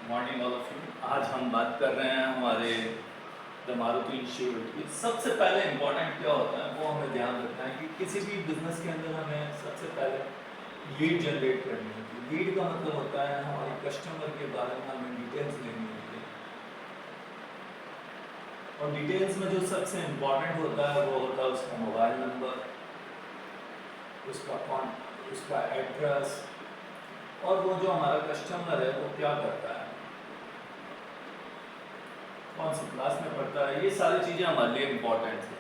Morning all of you. आज हम बात कर रहे हैं हमारे द मारुति इंस्टीट्यूट की। सबसे पहले इम्पोर्टेंट क्या होता है वो हमें ध्यान रखना है कि किसी भी बिजनेस के अंदर हमें सबसे पहले लीड जनरेट करनी होती है। लीड का मतलब होता है हमारे कस्टमर के बारे में हमें डिटेल्स लेनी होती है, और डिटेल्स में जो सबसे इम्पोर्टेंट होता है वो होता है उसका मोबाइल नंबर, उसका एड्रेस, और वो जो हमारा कस्टमर है वो क्या करता है, कौन सी क्लास में पढ़ता है, ये सारी चीज़ें हमारे लिए इम्पोर्टेंट है।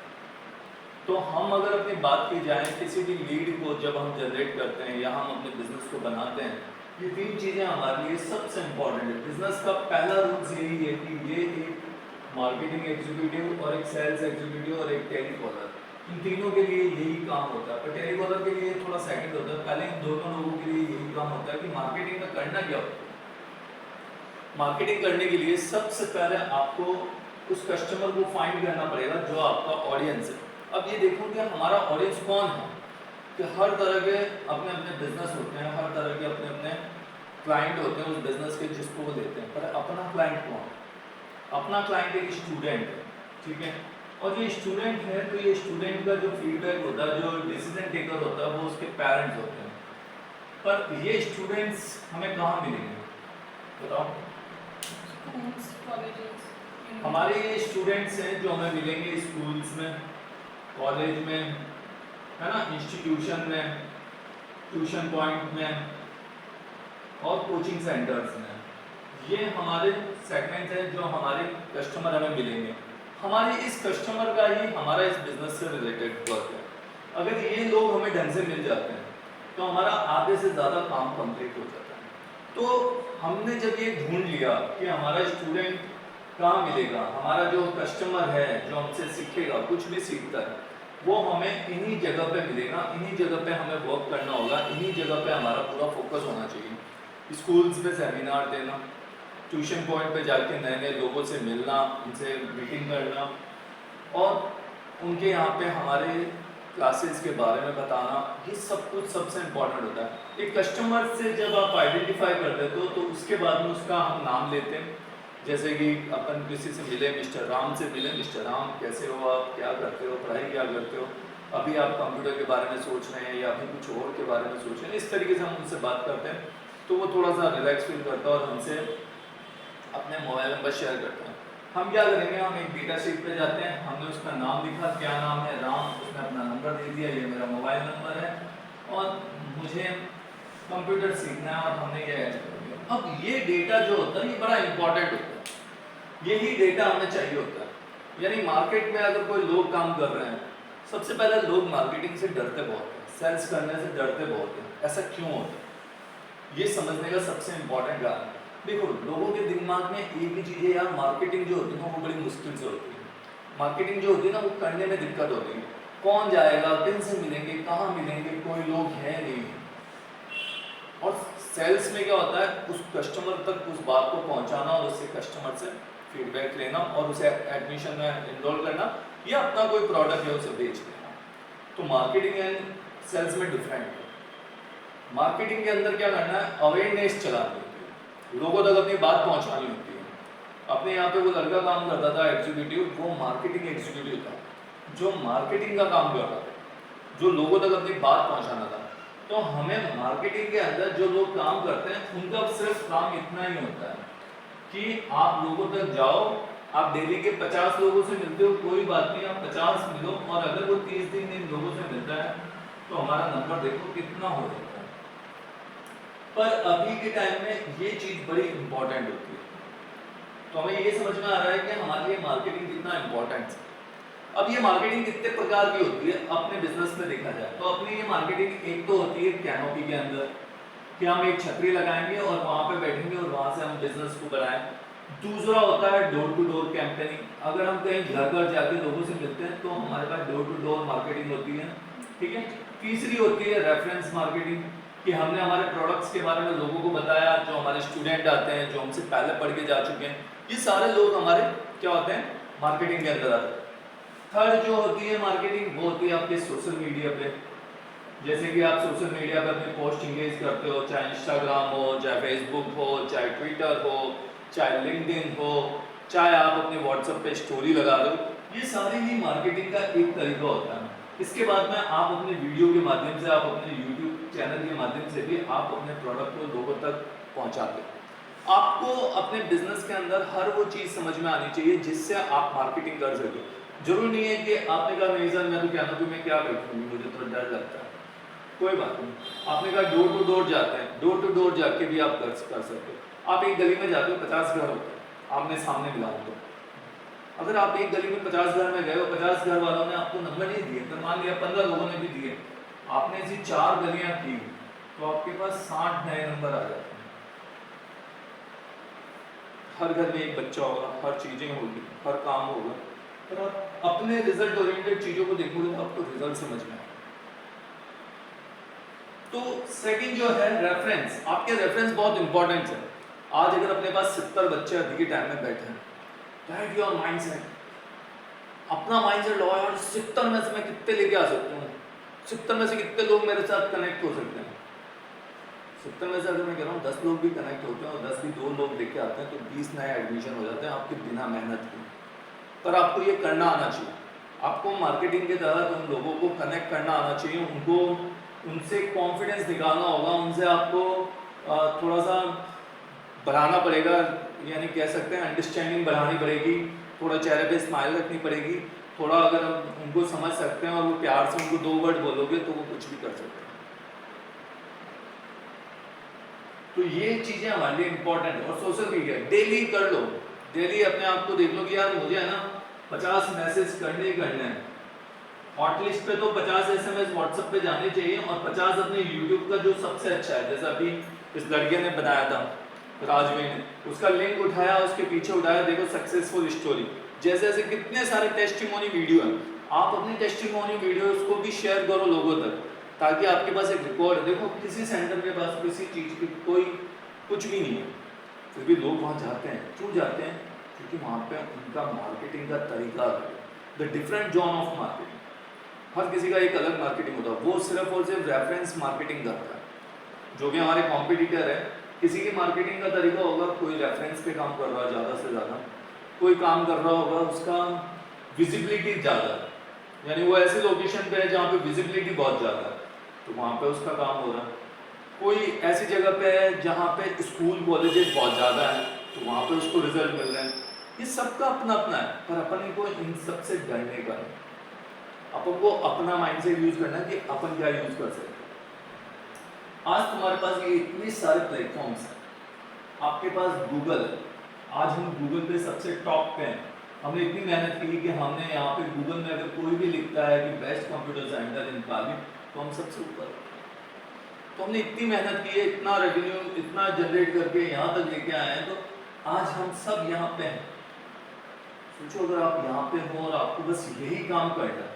तो हम अगर अपनी बात की जाए किसी भी लीड को जब हम जनरेट करते हैं या हम अपने बिजनेस को बनाते हैं, ये तीन चीज़ें हमारे लिए सबसे इम्पोर्टेंट है। बिजनेस का पहला रूल्स यही है कि ये एक मार्केटिंग एग्जीक्यूटिव और एक सेल्स एग्जीक्यूटिव और एक टेलीकॉलर, इन तीनों के लिए यही काम होता है। पर टेलीकॉलर के लिए थोड़ा सेकंड होता है, पहले इन दोनों लोगों के लिए यही काम होता है कि मार्केटिंग का करना क्या होता है। मार्केटिंग करने के लिए सबसे पहले आपको उस कस्टमर को फाइंड करना पड़ेगा जो आपका ऑडियंस है। अब ये देखो कि हमारा ऑडियंस कौन है, कि हर तरह के अपने अपने बिजनेस होते हैं, हर तरह के अपने अपने क्लाइंट होते हैं उस बिजनेस के जिसको वो देते हैं। पर अपना क्लाइंट कौन है? अपना क्लाइंट एक स्टूडेंट है, ठीक है। और ये स्टूडेंट है तो ये स्टूडेंट का जो फीडबैक होता है, जो डिसीजन टेकर होता है, वो उसके पेरेंट्स होते हैं। पर ये स्टूडेंट्स हमें कहाँ मिलेंगे बताओ? हमारे ये स्टूडेंट्स हैं जो हमें मिलेंगे स्कूल्स में, कॉलेज में, है ना, इंस्टीट्यूशन में, ट्यूशन पॉइंट में और कोचिंग सेंटर्स में। ये हमारे सेगमेंट हैं जो हमारे कस्टमर हमें मिलेंगे। हमारे इस कस्टमर का ही हमारा इस बिजनेस से रिलेटेड वर्क है। अगर ये लोग हमें ढंग से मिल जाते हैं तो हमारा आधे से ज़्यादा काम कंप्लीट हो जाता है। तो हमने जब ये ढूंढ लिया कि हमारा स्टूडेंट कहाँ मिलेगा, हमारा जो कस्टमर है जो हमसे सीखेगा, कुछ भी सीखता है, वो हमें इन्हीं जगह पे मिलेगा, इन्हीं जगह पे हमें वर्क करना होगा, इन्हीं जगह पे हमारा पूरा फोकस होना चाहिए। स्कूल्स में सेमिनार देना, ट्यूशन पॉइंट पे जाके नए नए लोगों से मिलना, उनसे मीटिंग करना, और उनके यहाँ पे हमारे क्लासेस के बारे में बताना, ये सब कुछ सबसे इम्पोर्टेंट होता है। एक कस्टमर से जब आप आइडेंटिफाई कर देते हो तो उसके बाद में उसका हम नाम लेते हैं। जैसे कि अपन किसी से मिले, मिस्टर राम से मिले, मिस्टर राम कैसे हो, आप क्या करते हो, पढ़ाई क्या करते हो, अभी आप कंप्यूटर के बारे में सोच रहे हैं या अभी कुछ और के बारे में सोच रहे हैं, इस तरीके से हम उनसे बात करते हैं तो वो थोड़ा सा रिलैक्स फील करता है और हमसे अपने मोबाइल नंबर शेयर करते हैं। हम क्या करेंगे, हम एक डेटा शीट पे जाते हैं, हमने उसका नाम लिखा, क्या नाम है, राम, उसने अपना नंबर दे दिया, ये मेरा मोबाइल नंबर है और मुझे कंप्यूटर सीखना है, और हमने ये ऐड कर दिया। अब ये डेटा जो होता है ये बड़ा इंपॉर्टेंट होता है, यही डेटा हमें चाहिए होता है। यानी मार्केट में अगर कोई लोग काम कर रहे हैं, सबसे पहले लोग मार्केटिंग से डरते बहुत हैं, सेल्स करने से डरते बहुत हैं। ऐसा क्यों होता है ये समझने का सबसे इंपॉर्टेंट कारण। देखो, लोगों के दिमाग में एक ही चीज़ है यार, मार्केटिंग जो होती है ना वो बड़ी मुश्किल से होती है। मार्केटिंग जो होती है ना वो करने में दिक्कत होती है। कौन जाएगा, किन से मिलेंगे, कहाँ मिलेंगे, कोई लोग हैं नहीं। और सेल्स में क्या होता है, उस कस्टमर तक उस बात को पहुंचाना और उससे कस्टमर से फीडबैक लेना और उसे एडमिशन में इनरोल करना या अपना कोई प्रोडक्ट है उसे बेच देना। तो मार्केटिंग एंड सेल्स में डिफरेंट है। मार्केटिंग के अंदर क्या करना है, अवेयरनेस चलानी होती है, लोगों तक अपनी बात पहुंचानी होती है। अपने यहाँ पे वो लड़का काम करता था एग्जीक्यूटिव, वो मार्केटिंग एग्जीक्यूटिव था जो मार्केटिंग का काम करता था, जो लोगों तक अपनी बात पहुंचाना था। तो हमें मार्केटिंग के अंदर जो लोग काम करते हैं उनका सिर्फ काम इतना ही होता है कि आप लोगों तक जाओ। आप डेली के 50 लोगों से मिलते हो, कोई बात नहीं, आप 50 मिलो, और अगर वो 30 दिन इन लोगों से मिलता है तो हमारा नंबर देखो कितना हो जाता है। पर अभी के टाइम में ये चीज़ बड़ी इंपॉर्टेंट होती है। तो हमें ये समझ में आ रहा है कि हमारे लिए मार्केटिंग कितना इंपॉर्टेंट है। अब ये मार्केटिंग कितने प्रकार की होती है अपने बिजनेस में देखा जाए तो अपनी ये मार्केटिंग एक तो होती है कैनोपी के अंदर, कि हम एक छतरी लगाएंगे और वहाँ पे बैठेंगे और वहाँ से हम बिजनेस को बढ़ाएं। दूसरा होता है डोर टू डोर कैंपेनिंग, अगर हम कहीं घर घर जाके लोगों से मिलते हैं तो हमारे पास डोर टू डोर मार्केटिंग होती है, ठीक है। तीसरी होती है रेफरेंस मार्केटिंग, कि हमने हमारे प्रोडक्ट्स के बारे में लोगों को बताया, जो हमारे स्टूडेंट आते हैं, जो हमसे पहले पढ़ के जा चुके हैं, ये सारे लोग हमारे क्या होते हैं, मार्केटिंग के अंदर आते हैं। थर्ड जो होती है मार्केटिंग वो होती है आपके सोशल मीडिया पे, जैसे कि आप सोशल मीडिया पर अपनी पोस्ट इंगेज करते हो, चाहे इंस्टाग्राम हो, चाहे फेसबुक हो, चाहे ट्विटर हो, चाहे लिंक्डइन हो, चाहे आप अपने व्हाट्सएप पे स्टोरी लगा दो, ये सारी ही मार्केटिंग का एक तरीका होता है। इसके बाद में आप अपने वीडियो के माध्यम से, आप अपने यूट्यूब चैनल के माध्यम से भी आप अपने प्रोडक्ट को लोगों तक पहुंचाते हो। आपको अपने बिजनेस के अंदर हर वो चीज़ समझ में आनी चाहिए जिससे आप मार्केटिंग कर सको। जरूरी नहीं है कि आपने कहा नहीं सर मैं तो क्या ना तो मैं क्या बैठूंगी, मुझे तो डर लगता है, कोई बात नहीं। आपने कहा डोर टू डोर जाते हैं, डोर टू डोर जाके भी आप कर सकते हो। आप एक गली में जाते हो, 50 घर होते हैं, आमने सामने मिलाऊं तो अगर आप एक गली में 50 घर में गए हो, 50 घर वालों ने आपको नंबर नहीं दिए, तो मान लिया 15 लोगों ने भी दिए, आपने ऐसी 4 गलियां की तो आपके पास 60 नए नंबर आ जाते हैं। हर घर में एक बच्चा होगा, हर चीजें होगी, हर काम होगा, पर आप अपने रिजल्ट ओरिएंटेड चीजों को देखोगे तो आपको रिजल्ट समझ में आएगा। तो सेकंड जो है रेफरेंस, आपके रेफरेंस बहुत इंपॉर्टेंट है। आज अगर अपने पास 70 बच्चे अभी के टाइम में बैठे हैं, दैट योर माइंडसेट, अपना माइंडसेट लो यार, 70 में से मैं कितने लेके आ सकता हूँ, 70 में से कितने लोग मेरे साथ कनेक्ट हो सकते हैं। 70 में से अगर मैं कह रहा हूँ 10 लोग भी कनेक्ट होते हैं और 10 भी 2 लोग लेके आते हैं तो 20 नए एडमिशन हो जाते हैं आपके बिना मेहनत के। पर आपको ये करना आना चाहिए, आपको मार्केटिंग के तहत उन लोगों को कनेक्ट करना आना चाहिए, उनको उनसे कॉन्फिडेंस निकालना होगा, उनसे आपको थोड़ा सा बढ़ाना पड़ेगा, यानी कह सकते हैं अंडरस्टैंडिंग बढ़ानी पड़ेगी, थोड़ा चेहरे पे स्माइल रखनी पड़ेगी, थोड़ा अगर हम उनको समझ सकते हैं और वो प्यार से उनको 2 वर्ड बोलोगे तो वो कुछ भी कर सकते हैं। तो ये चीजें हमारे लिए इंपॉर्टेंट है। और सोशल मीडिया डेली कर लो, डेली अपने आप को देख लो कि यार मुझे है ना 50 मैसेज करने ही करने हैं। हॉट लिस्ट पे तो 50 SMS व्हाट्सएप पे जाने चाहिए और 50 अपने यूट्यूब का जो सबसे अच्छा है, जैसा अभी इस लड़के ने बनाया था राजवीर ने, उसका लिंक उठाया, उसके पीछे उठाया, देखो सक्सेसफुल स्टोरी, जैसे ऐसे कितने सारे टेस्टिमोनी वीडियो हैं। आप अपनी टेस्टिमोनी वीडियोस को भी शेयर करो लोगों तक, ताकि आपके पास एक रिकॉर्ड है। देखो किसी सेंटर के पास किसी चीज़ की कोई कुछ भी नहीं है, फिर भी लोग वहाँ जाते हैं, क्यों जाते हैं? क्योंकि वहाँ पे उनका मार्केटिंग का तरीका है, the different zone of marketing, हर किसी का एक अलग मार्केटिंग होता है। वो सिर्फ और सिर्फ रेफरेंस मार्केटिंग करता है। जो भी हमारे कॉम्पिटिटर है, किसी की मार्केटिंग का तरीका होगा, कोई रेफरेंस पे काम कर रहा है ज़्यादा से ज़्यादा, कोई काम कर रहा होगा उसका विजिबिलिटी ज़्यादा है, यानी वो ऐसी लोकेशन पे है जहाँ पे विजिबिलिटी बहुत ज़्यादा है, तो वहाँ पे उसका काम हो रहा है। कोई ऐसी जगह पे है जहाँ पे स्कूल कॉलेजेस बहुत ज़्यादा है, तो वहाँ पे उसको रिजल्ट मिल रहे हैं। ये सबका अपना अपना है, पर अपन को इन सबसे डरने का है। अपन को अपना माइंडसेट यूज करना है कि अपन क्या यूज कर सकते हैं। आज तुम्हारे पास ये इतने सारे प्लेटफॉर्म्स हैं, आपके पास गूगल है, आज हम गूगल पे सबसे टॉप पे हैं। हमने इतनी मेहनत की कि हमने यहाँ पे गूगल में अगर कोई भी लिखता है कि बेस्ट कंप्यूटर सेंटर इन पाली, तो हम सबसे ऊपर। तो हमने इतनी मेहनत की है, इतना रेवेन्यू इतना जनरेट करके यहाँ तक लेके आए हैं, तो आज हम सब यहाँ पे हैं। सोचो अगर आप यहाँ पे हो और आपको बस यही काम करना है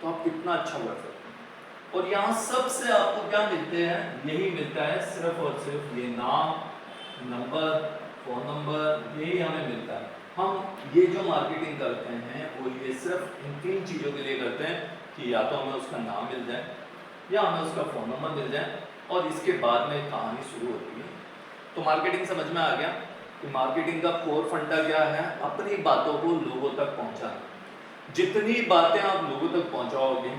तो आप कितना अच्छा कर सकते हैं। और यहाँ सबसे आपको क्या मिलते हैं? यही मिलता है, सिर्फ और सिर्फ ये नाम, नंबर, फोन नंबर, यही हमें मिलता है। हम ये जो मार्केटिंग करते हैं वो ये सिर्फ इन 3 चीज़ों के लिए करते हैं कि या तो हमें उसका नाम मिल जाए, या हमें उसका फ़ोन नंबर मिल जाए, और इसके बाद में कहानी शुरू होती है। तो मार्केटिंग समझ में आ गया कि मार्केटिंग का कोर फंडा क्या है? अपनी बातों को लोगों तक पहुंचाना। जितनी बातें आप लोगों तक पहुंचाओगे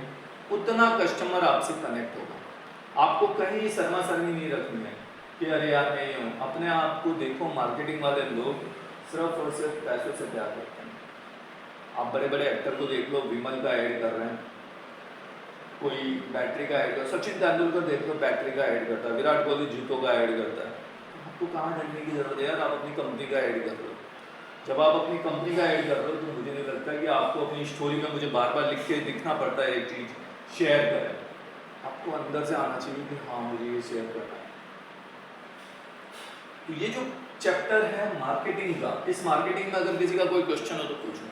उतना कस्टमर आपसे कनेक्ट होगा। आपको कहीं शर्मा शर्मी नहीं रखनी है कि अरे यार मैं ये हूँ। अपने आप को देखो, मार्केटिंग वाले लोग सिर्फ और सिर्फ पैसों से प्यार करते हैं। आप बड़े बड़े एक्टर को देख लो, विमल का ऐड कर रहे हैं, कोई बैटरी का ऐड कर, सचिन तेंदुलकर देख लो बैटरी का ऐड करता है, विराट कोहली जूतों का ऐड करता है। आपको कहाँ डरने की जरूरत है यार, आप अपनी कंपनी का ऐड कर लो। जब आप अपनी कंपनी का ऐड कर रहे हो तो मुझे नहीं लगता कि आपको अपनी स्टोरी में मुझे बार बार लिख के दिखना पड़ता है एक चीज़ शेयर करें। आपको अंदर से आना चाहिए कि हाँ मुझे ये शेयर करना है। तो ये जो चैप्टर है मार्केटिंग का, इस मार्केटिंग में अगर किसी का कोई क्वेश्चन हो तो पूछो,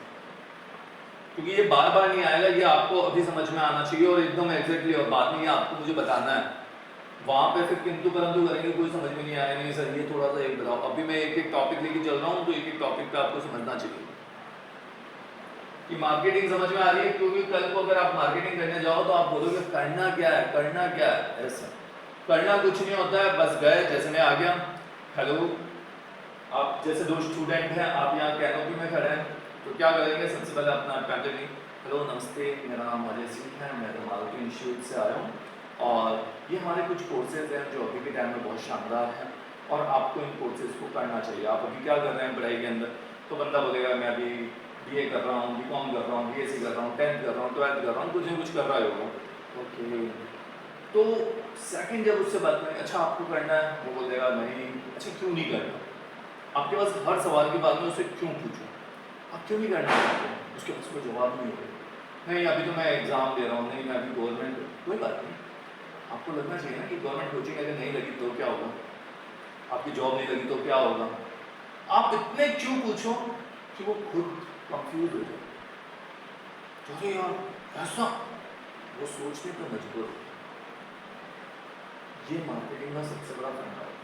क्योंकि ये बार बार नहीं आएगा, ये आपको अभी समझ में आना चाहिए और एकदम एग्जैक्टली, और बाद में ये आपको मुझे बताना है। वहाँ पे फिर किंतु परंतु करेंगे, कोई समझ में नहीं आया, नहीं सर ये थोड़ा सा एक बताओ। अभी मैं एक एक टॉपिक लेके चल रहा हूँ, तो एक एक टॉपिक पे आपको समझना चाहिए। कि मार्केटिंग समझ में आ रही है, क्योंकि कल को अगर आप मार्केटिंग करने जाओ तो आप बोलोगे करना क्या है, करना क्या है। ऐसा करना कुछ नहीं होता है, बस गए, जैसे मैं आ गया, हेलो, आप जैसे दो स्टूडेंट हैं, आप यहाँ कैनोपी में खड़े हैं, तो क्या करेंगे, सबसे पहले अपना पैकेजिंग, हेलो नमस्ते, मेरा नाम अजय सिंह है, मैं द मारुति इंस्टीट्यूट से आया हूँ और ये हमारे कुछ कोर्सेज हैं जो अभी के टाइम में बहुत शानदार हैं और आपको इन कोर्सेज को करना चाहिए। आप अभी क्या कर रहे हैं पढ़ाई के अंदर, तो बंदा बोलेगा मैं अभी BA कर रहा हूँ, BCom कर रहा हूँ, BSc कर रहा हूँ, 10th कर रहा हूँ, 12th कर रहा हूँ, कुछ ना कुछ कर रहा होगा। ओके, तो सेकंड जब उससे बात करें, अच्छा आपको करना है, वो बोलेगा नहीं, अच्छा क्यों नहीं करना, आपके पास हर सवाल के बाद में उससे क्यों पूछो, आप क्यों नहीं करना चाहते, उसके पास कोई जवाब नहीं होगा, नहीं अभी तो मैं एग्ज़ाम दे रहा हूँ, नहीं मैं अभी गवर्नमेंट, कोई बात नहीं, आपको लगना चाहिए ना कि गवर्नमेंट कोचिंग अगर नहीं लगी तो क्या होगा, आपकी जॉब नहीं लगी तो क्या होगा। आप इतने क्यों पूछो कि वो खुद कंफ्यूज हो जाए, चलो यार ऐसा, वो सोचने पर मजबूर हो। ये मार्केटिंग का सबसे बड़ा फंडा है।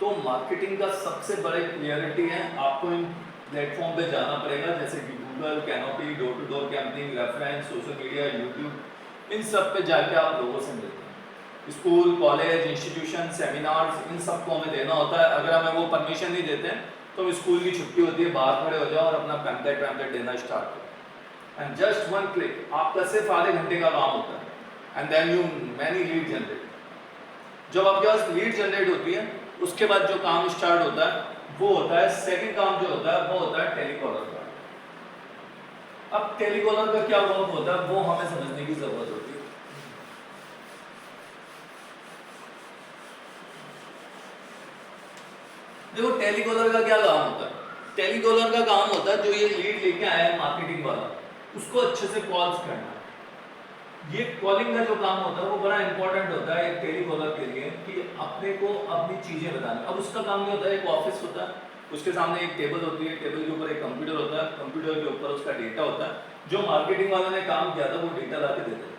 तो मार्केटिंग का सबसे बड़ी क्लियरिटी है, आपको इन प्लेटफॉर्म पे जाना पड़ेगा, जैसे कि Google, canopy, door to door camping, reference, social media, YouTube, इन सब पे जाके आप लोगों से मिलते हैं। स्कूल, कॉलेज, इंस्टीट्यूशन, सेमिनार्स, इन सबको हमें देना होता है। अगर हमें वो परमिशन नहीं देते तो हम स्कूल की छुट्टी होती है, बाहर खड़े हो जाओ और अपना पैम्पलेट देना स्टार्ट करो, एंड जस्ट वन क्लिक, आपका सिर्फ आधे घंटे का काम होता है, and then you many lead generate. जब आपके पास लीड जनरेट होती है, उसके बाद जो काम स्टार्ट होता है वो होता है, सेकंड काम जो होता है वो होता है टेलीकॉलर का। अब टेलीकॉलर का क्या वर्क होता है वो हमें समझने की जरूरत होती है। देखो टेलीकॉलर का क्या काम होता है, टेलीकॉलर का काम होता है जो ये लीड लेके आया है मार्केटिंग वाला, उसको अच्छे से कॉल्स करना। ये कॉलिंग का जो काम होता है वो बड़ा इंपॉर्टेंट होता है एक टेलीकॉलर के लिए, कि अपने को अपनी चीजें बताना। अब उसका काम नहीं होता है, एक ऑफिस होता है, उसके सामने एक टेबल होती है, टेबल के ऊपर एक कंप्यूटर होता है, कंप्यूटर के ऊपर उसका डेटा होता है, जो मार्केटिंग वाले ने काम किया था वो डेटा ला के देते हैं,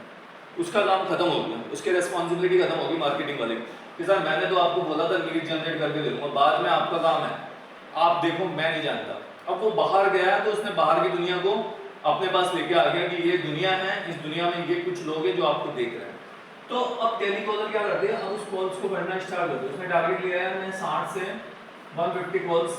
उसका काम खत्म हो गया, उसकी रेस्पॉन्सिबिलिटी खत्म होगी मार्केटिंग वाले की, सर मैंने तो आपको बोला था लीड जनरेट करके दे दूंगा, बाद में आपका काम है, आप देखो मैं नहीं जानता। अब वो बाहर गया है तो उसने बाहर की दुनिया को अपने पास लेके आ गया कि ये दुनिया है, इस दुनिया में ये कुछ लोग हैं जो आपको देख रहे हैं। तो अब टेलीकॉलर क्या करते हैं, अब उस कॉल्स को करना स्टार्ट करते हैं। उसने टारगेट लिया है मैं 60 से 150 कॉल्स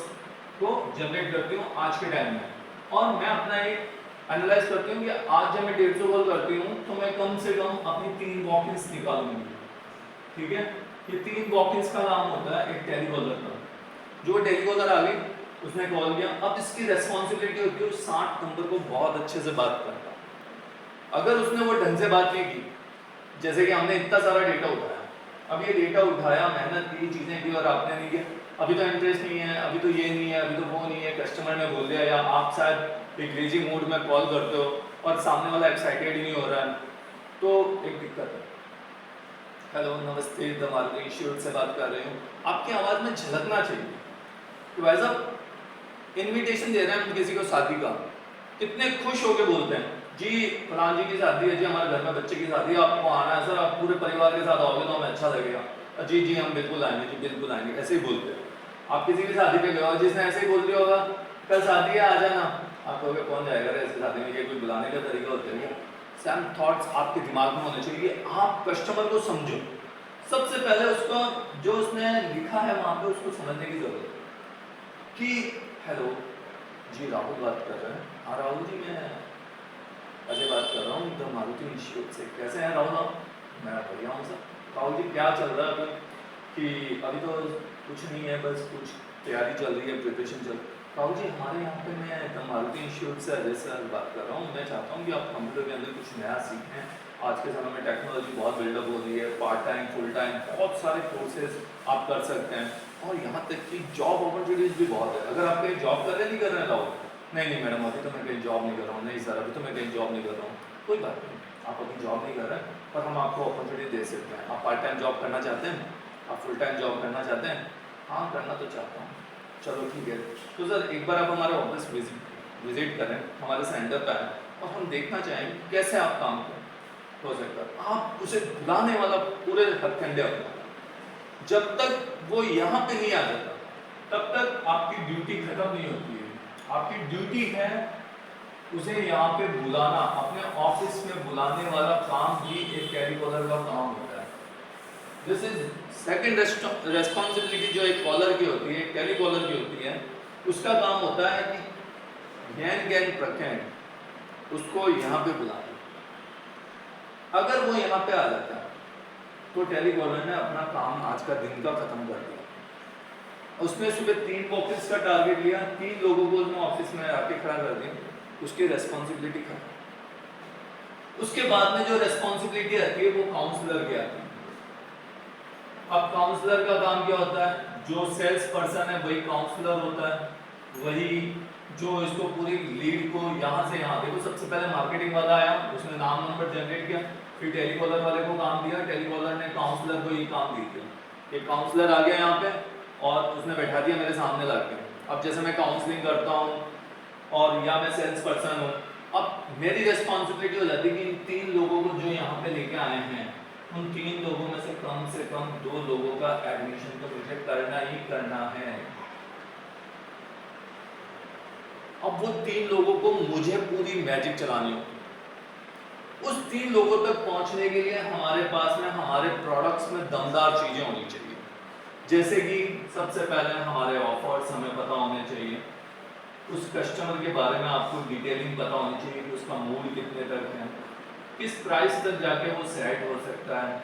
को जनरेट करती हूँ आज के टाइम में, और मैं अपना एक एनालाइज करती हूँ कि आज जब मैं 150 कॉल करती हूँ तो मैं कम से कम अपनी 3 वॉक-इन्स निकालूंगी। ठीक है, ये 3 वॉक-इन्स का नाम होता है एक टेलीकॉलर का। जो टेलीकॉलर आ गई, उसने कॉल किया, अब इसकी रेस्पॉन्सिबिलिटी होती है 60 नंबर को बहुत अच्छे से बात करना। अगर उसने वो ढंग से बात नहीं की, जैसे कि हमने इतना सारा डेटा उठाया, अब ये डेटा उठाया, मेहनत की, चीजें की और आपने नहीं किया, अभी तो इंटरेस्ट नहीं है, अभी तो ये नहीं है, अभी तो वो नहीं है, कस्टमर ने बोल दिया, या आप शायद एक लेजी मूड में कॉल करते हो और सामने वाला एक्साइटेड ही नहीं हो रहा है, तो एक दिक्कत है। हेलो नमस्ते, द मारुति इंस्टीट्यूट से बात कर रही हूँ, आपकी आवाज़ में झलकना चाहिए कि भाई साहब इनविटेशन दे रहे हैं हम किसी को शादी का, कितने खुश होके बोलते हैं, जी फलान जी की शादी है, जी हमारे घर में बच्चे की शादी है, आपको आना है सर, आप पूरे परिवार के साथ आओगे तो हमें अच्छा लगेगा, जी जी हम बिल्कुल आएंगे, जी बिल्कुल आएंगे, ऐसे ही बोलते हैं। आप किसी की शादी पे गए हो, जिसने ऐसे ही बोल दिया होगा कल शादी है आ जाना, आप कहोगे कौन जाएगा रे ऐसी शादी में, ये कोई बुलाने का तरीका होता है। सेम थॉट्स आपके दिमाग में होने चाहिए। आप कस्टमर को समझो, सबसे पहले उसको जो उसने लिखा है वहां पे उसको समझने की जरूरत है कि हेलो जी राहुल बात कर रहे हैं, हाँ राहुल जी मैं अजय बात कर रहा हूँ द मारुति इंस्टीट्यूट से, कैसे हैं राहुल आप, मैं बढ़िया हूँ सर। राहुल जी क्या चल रहा है अभी, कि अभी तो कुछ नहीं है, बस कुछ तैयारी चल रही है, प्रिपरेशन चल। राहुल जी हमारे यहाँ पे मैं द मारुति इंस्टीट्यूट से अजय सर बात कर रहा हूँ, मैं चाहता हूँ कि आप कंप्यूटर के अंदर कुछ नया सीखें। आज के समय में टेक्नोलॉजी बहुत बिल्डअप हो रही है, पार्ट टाइम फुल टाइम बहुत सारे कोर्सेज आप कर सकते हैं, और यहाँ तक कि जॉब अपॉर्चुनिटीज भी बहुत है। अगर आप कहीं जॉब कर रहे नहीं कर रहे हैं राहुल, नहीं मैडम अभी तो मैं कहीं जॉब नहीं कर रहा हूँ, नहीं सर अभी तो मैं कहीं जॉब नहीं कर रहा हूँ, कोई बात नहीं, आप अभी जॉब नहीं कर रहे हैं पर हम आपको अपॉर्चुनिटी दे सकते हैं। आप पार्ट टाइम जॉब करना चाहते हैं, आप फुल टाइम जॉब करना चाहते हैं, हाँ करना तो चाहता हूँ, चलो ठीक है, तो सर एक बार आप हमारे ऑफिस विजिट करें, हमारे सेंटर पर आए और हम देखना चाहेंगे कैसे आप काम करें। हो सकता है आप उसे बुलाने वाला पूरे हथकंडे अपना, जब तक वो यहाँ पे नहीं आ जाता तब तक आपकी ड्यूटी खत्म नहीं होती है। आपकी ड्यूटी है उसे यहाँ पे बुलाना, अपने ऑफिस में बुलाने वाला काम भी एक टेलीकॉलर का काम होता है। दिस इज सेकंड रेस्पॉन्सिबिलिटी जो एक कॉलर की होती है, एक टेलीकॉलर की होती है। उसका काम होता है कि ज्ञान ज्ञान प्रखंड उसको यहाँ पे बुलाना। अगर वो यहाँ पे आ जाता है तो टेलीकॉलर ने अपना काम आज का दिन का खत्म कर दिया। उसने सुबह 3 बॉक्सेस का टारगेट लिया, 3 लोगों को उसने ऑफिस में आके खड़ा कर दिया, उसकी रेस्पॉन्सिबिलिटी खत्म। उसके बाद में जो रेस्पॉन्सिबिलिटी आती है वो काउंसलर की आती है। अब काउंसलर का काम क्या होता है? जो सेल्स पर्सन है वही काउंसलर होता है, वही जो इसको पूरी लीड को यहाँ से यहाँ, देखो सबसे पहले मार्केटिंग वाला आया, उसने नाम नंबर जनरेट किया, फिर टेलीकॉलर वाले को काम दिया, टेलीकॉलर ने काउंसलर को ये काम दी थी। एक काउंसलर आ गया यहाँ पे और उसने बैठा दिया मेरे सामने लाके। अब जैसे मैं काउंसलिंग करता हूँ और या मैं सेल्स पर्सन हूँ, अब मेरी रिस्पॉन्सिबिलिटी हो जाती है कि इन 3 लोगों को जो यहाँ पे लेके आए हैं, उन 3 लोगों में से कम 2 लोगों का एडमिशन तो मुझे करना ही करना है। अब वो 3 लोगों को मुझे पूरी मैजिक चलानी होगी। उस 3 लोगों तक पहुंचने के लिए हमारे पास में हमारे प्रोडक्ट्स में दमदार चीजें होनी चाहिए। जैसे कि सबसे पहले हमारे ऑफर्स हमें पता होने चाहिए, उस कस्टमर के बारे में आपको डिटेलिंग पता होनी चाहिए कि उसका मूड कितने तक है, किस प्राइस तक जाके वो सेट हो सकता है।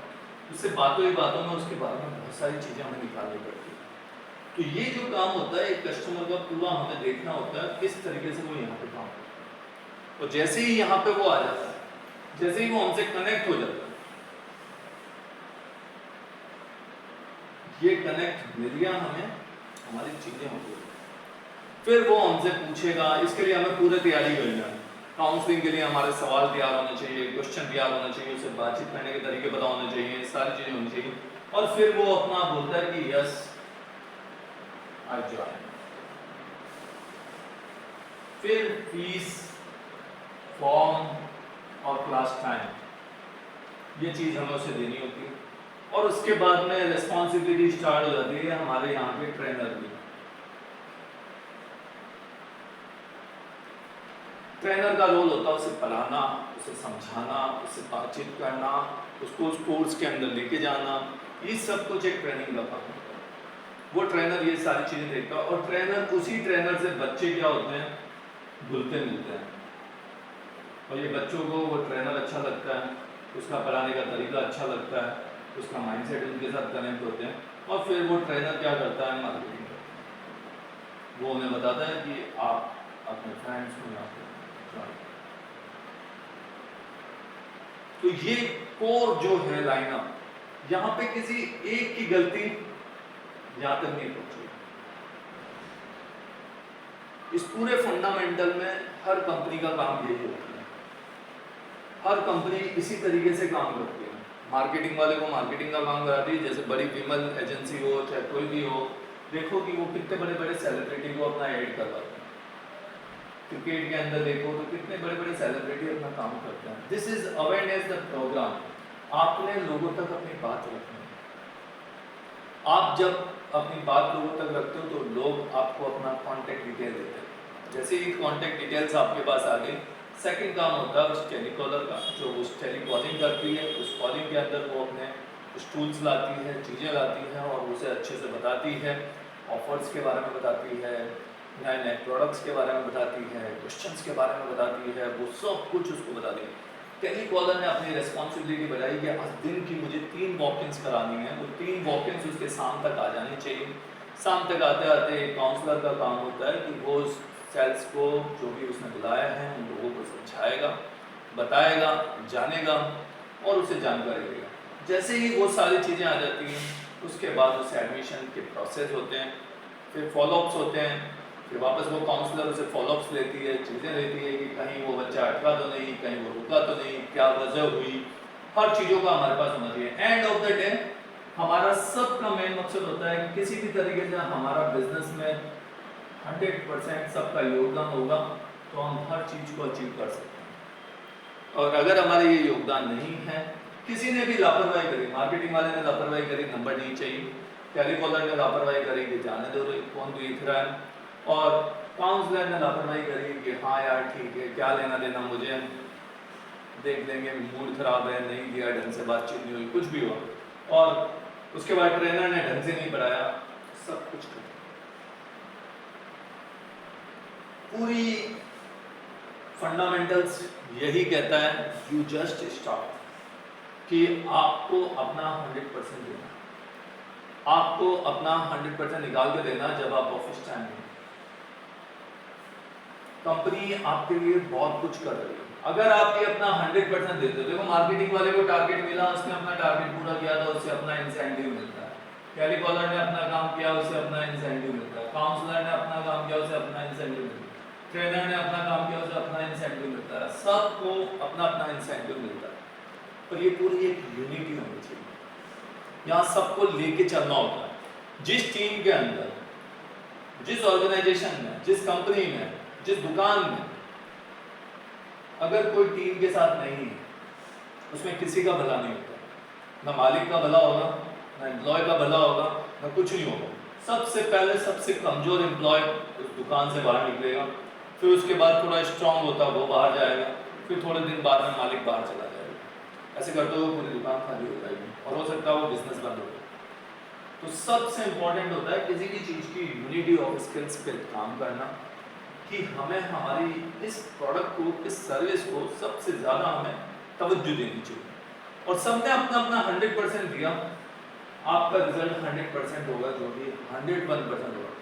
उससे बातों ही बातों में उसके बारे में बहुत सारी चीजें हमें निकालनी पड़ती है। तो ये जो काम होता है एक कस्टमर का पूरा हमें देखना होता है किस तरीके से वो यहाँ पे काम करता है। और जैसे ही यहाँ पे वो आ जाता है, जैसे ही वो हमसे कनेक्ट हो जाता है, ये कनेक्ट मिल गया हमें, हमारी चीजें हो गई। फिर वो हमसे पूछेगा, इसके लिए हमें पूरी तैयारी करनी है। काउंसलिंग के लिए हमारे सवाल तैयार होने चाहिए, क्वेश्चन तैयार होना चाहिए, उससे बातचीत करने के तरीके पता होने चाहिए, सारी चीजें होनी चाहिए। और फिर वो अपना बोलता है कि यस आई जॉइन। फिर फीस, फॉर्म और क्लास टाइम, ये चीज हमें उसे देनी होती है। और उसके बाद में रिस्पॉन्सिबिलिटी स्टार्ट हो जाती है हमारे यहाँ के ट्रेनर की। ट्रेनर का रोल होता है उसे पढ़ाना, उसे समझाना, उसे बातचीत करना, उसको उस कोर्स के अंदर लेके जाना, ये सब कुछ एक ट्रेनिंग का काम होता है। वो ट्रेनर ये सारी चीजें देखता है। और ट्रेनर, उसी ट्रेनर से बच्चे क्या होते हैं, घुलते मिलते हैं। और ये बच्चों को वो ट्रेनर अच्छा लगता है, उसका पढ़ाने का तरीका अच्छा लगता है, उसका माइंडसेट उनके साथ कनेक्ट होते हैं। और फिर वो ट्रेनर क्या करता है, मार्केटिंग करता है। वो उन्हें बताता है कि आप अपने फ्रेंड्स को यहाँ पे, तो ये कोर जो है लाइनअप, यहां पे किसी एक की गलती यहां तक नहीं पहुंची। इस पूरे फंडामेंटल में हर कंपनी का काम यही होता है। हर कंपनी इसी तरीके से काम करती है। मार्केटिंग वाले को मार्केटिंग का काम कराती है, जैसे बड़ी फीमेल एजेंसी हो चाहे कोई भी हो, देखो कि वो कितने बड़े बड़े सेलिब्रिटी को अपना ऐड करवाते हैं। क्रिकेट के अंदर देखो तो कितने बड़े बड़े सेलिब्रिटी अपना काम करते हैं। This is awareness the program. आपने लोगों तक अपनी बात रखनी है। आप जब अपनी बात लोगों तक रखते हो तो लोग आपको अपना कॉन्टैक्ट डिटेल देते हैं। जैसे ही कॉन्टैक्ट डिटेल्स आपके पास आ गई, सेकंड काम होता है उस टेलीकॉलर का, जो उस टेलीकॉलिंग करती है। उस कॉलिंग के अंदर वो अपने कुछ टूल्स लाती है, चीज़ें लाती है और उसे अच्छे से बताती है, ऑफर्स के बारे में बताती है, नए नए प्रोडक्ट्स के बारे में बताती है, क्वेश्चंस के बारे में बताती है, वो सब कुछ उसको बताती है। टेलीकॉलर ने अपनी रिस्पॉन्सिबिलिटी बनाई कि आज दिन की मुझे 3 वॉक-इन्स करानी है, वो 3 वॉक-इन्स उसके शाम तक आ जानी चाहिए। शाम तक आते आते एक काउंसलर का काम होता है कि वो सेल्स को जो भी उसने बुलाया है उन लोगों को समझाएगा, बताएगा, जानेगा और उसे जानकारी देगा। जैसे ही वो सारी चीज़ें आ जाती हैं, उसके बाद उसे एडमिशन के प्रोसेस होते हैं, फिर फॉलोअप्स होते हैं, फिर वापस वो काउंसलर उसे फॉलोअप्स लेती है, चीज़ें लेती है कि कहीं वो बच्चा अटका तो नहीं, कहीं वो रुका तो नहीं, क्या वजह हुई, हर चीज़ों का हमारे पास होना चाहिए। एंड ऑफ द डे हमारा सबका मेन मकसद होता है कि किसी भी तरीके से हमारा बिजनेस में 100% सबका योगदान होगा तो हम हर चीज़ को अचीव कर सकते हैं। और अगर हमारे ये योगदान नहीं है, किसी ने भी लापरवाही करी, मार्केटिंग वाले ने लापरवाही करी, नंबर नहीं चाहिए, टेलीकॉलर ने लापरवाही करी कि जाने दो कौन देख रहा है, और काउंसलर ने लापरवाही करी कि हाँ यार ठीक है, क्या लेना देना मुझे, देख लेंगे, मूड खराब है, नहीं दिया ढंग से, बातचीत नहीं हुई, कुछ भी हुआ, और उसके बाद ट्रेनर ने ढंग से नहीं पढ़ाया, सब कुछ कर पूरी फंडामेंटल्स यही कहता है, यू जस्ट स्टार्ट, कि आपको अपना 100% देना, आपको अपना 100% निकाल के देना जब आप ऑफिस टाइम में। कंपनी आपके लिए बहुत कुछ कर रही है, अगर आप ये अपना 100% देते हो, देखो मार्केटिंग वाले को टारगेट मिला, उसने अपना टारगेट पूरा किया था, उससे अपना इंसेंटिव मिलता है, टेलीकॉलर ने अपना काम किया, उसे अपना इंसेंटिव मिलता है, काउंसलर ने अपना काम किया, उसे अपना इंसेंटिव मिलता है, ट्रेनर ने अपना काम किया, उसे अपना इंसेंटिव मिलता है, सबको अपना अपना इंसेंटिव मिलता है। पर ये पूरी एक यूनिटी होनी चाहिए, यहाँ सबको लेके चलना होता है। जिस टीम के अंदर, जिस ऑर्गेनाइजेशन में, जिस कंपनी में, जिस दुकान में अगर कोई टीम के साथ नहीं है, उसमें किसी का भला नहीं होता, ना मालिक का भला होगा, ना एम्प्लॉय का भला होगा, ना कुछ नहीं होगा। सबसे पहले सबसे कमजोर एम्प्लॉय उस दुकान से बाहर निकलेगा, फिर उसके बाद थोड़ा स्ट्रांग होता वो बाहर जाएगा, फिर थोड़े दिन बाद में मालिक बाहर चला जाएगा, ऐसे करते हुए पूरी दुकान खाली हो जाएगी और हो सकता है वो बिजनेस बंद हो जाए। तो सबसे इंपॉर्टेंट होता है किसी भी चीज़ की यूनिटी ऑफ स्किल्स पे काम करना, कि हमें हमारी इस प्रोडक्ट को, इस सर्विस को सबसे ज़्यादा हमें तवज्जो देनी चाहिए, और सबने अपना अपना 100% दिया, आपका रिजल्ट 100% होगा, जो भी 101% होगा।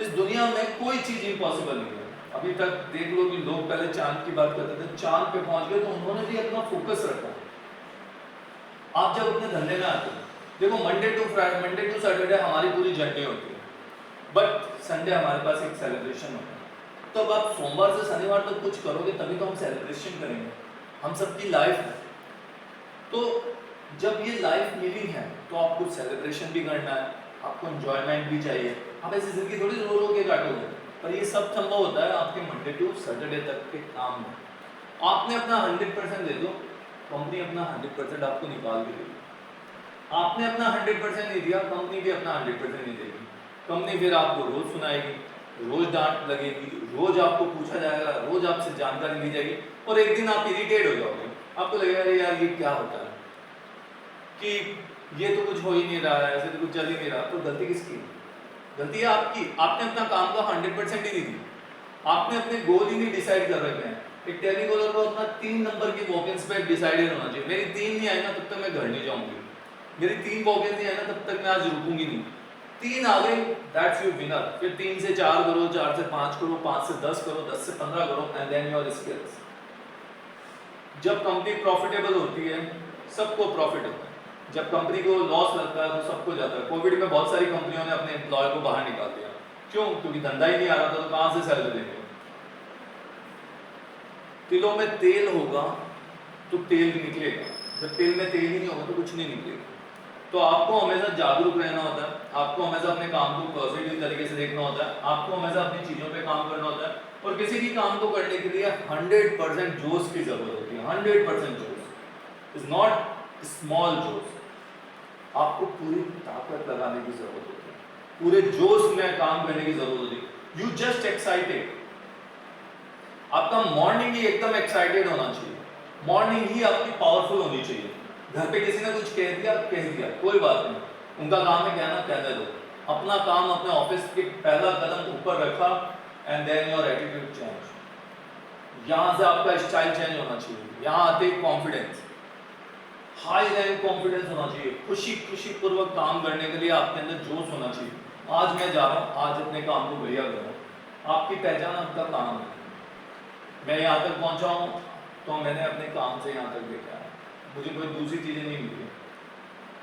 इस दुनिया में कोई चीज़ इम्पॉसिबल नहीं है। अभी तक देख लो कि लोग पहले चांद की बात करते थे, चांद पे पहुंच गए तो उन्होंने भी अपना फोकस रखा। आप जब अपने धंधे में आते हो, देखो मंडे टू सैटरडे हमारी पूरी जर्नी होती है, बट संडे हमारे पास एक सेलिब्रेशन होता है। तो अब आप सोमवार से शनिवार तक कुछ करोगे तभी तो हम सेलिब्रेशन करेंगे, हम सबकी लाइफ है। तो जब ये लाइफ मिली है तो आपको सेलिब्रेशन भी करना है, आपको एंजॉयमेंट भी चाहिए। आप ऐसी जिंदगी थोड़ी रो रो के काटोगे, पर ये सब संभव होता है आपके मंडे टू सैटरडे तक के काम में। आपने अपना 100% दे दो, कंपनी अपना 100% आपको निकाल के देगी। आपने अपना 100% नहीं दिया, कंपनी भी अपना 100% नहीं देगी। कंपनी फिर आपको रोज सुनाएगी, रोज डांट लगेगी, रोज आपको पूछा जाएगा, रोज आपसे जानकारी ली जाएगी, और एक दिन आप इरिटेट हो जाओगे। आपको लगेगा अरे यार ये क्या होता है, कि ये तो कुछ हो ही नहीं रहा है, ऐसे तो कुछ चल ही नहीं रहा। तो गलती किसकी? गलती है आपकी। आपने अपना काम को 100% ही नहीं दी, आपने अपने गोल ही नहीं डिसाइड कर रखे हैं। एक टेलीकॉलर को अपना 3 नंबर की वॉक-इन्स पे डिसाइडेड होना चाहिए। मेरी 3 नहीं आई ना तब तक मैं घर नहीं जाऊंगी, मेरी 3 वॉक-इन नहीं आई ना तब तक मैं आज रुकूंगी नहीं। 3 आ गई, दैट्स योर विनर। फिर 3 से 4 करो, 4 से 5 करो, 5 से 10 करो, 10 से 15 करो, एंड देन योर स्किल्स। जब कंपनी प्रॉफिटेबल होती है सबको प्रॉफिट होता है, जब कंपनी को लॉस लगता है तो सबको जाता है। कोविड में बहुत सारी कंपनियों ने अपने एम्प्लॉय को बाहर निकाल दिया, क्यों? क्योंकि धंधा ही नहीं आ रहा था, तो कहां से सैलरी देंगे। तिलों में तेल होगा तो तेल निकलेगा, जब तेल में तेल ही नहीं होगा तो कुछ नहीं निकलेगा। तो आपको हमेशा जागरूक रहना होता है, आपको हमेशा अपने काम को पॉजिटिव तरीके से देखना होता है, आपको हमेशा अपनी चीज़ों पे काम करना होता है, और किसी भी काम को करने के लिए 100% जोश की जरूरत होती है। 100% जोश इज नॉट स्मॉल जोश, आपको पूरी ताकत लगाने की जरूरत होती है, पूरे जोश में काम करने की जरूरत होती है। यू जस्ट एक्साइटेड, आपका मॉर्निंग ही एकदम एक्साइटेड होना चाहिए, मॉर्निंग ही आपकी पावरफुल होनी चाहिए। घर पे किसी ने कुछ कह दिया कोई बात नहीं, उनका काम है कहना, कहने दो। अपना काम, अपने ऑफिस के पहला कदम ऊपर रखा, and then your attitude change. यहाँ से आपका स्टाइल चेंज होना चाहिए। यहाँ आते ही कॉन्फिडेंस, हाई लेवल कॉन्फिडेंस होना चाहिए। खुशी पूर्वक काम करने के लिए आपके अंदर जोश होना चाहिए। आज मैं जा रहा हूँ, आज अपने काम को बढ़िया करूँ। आपकी पहचान आपका काम है। मैं यहाँ तक पहुँचा हूँ तो मैंने अपने काम से यहाँ तक देखा है, मुझे कोई दूसरी चीज़ें नहीं मिली।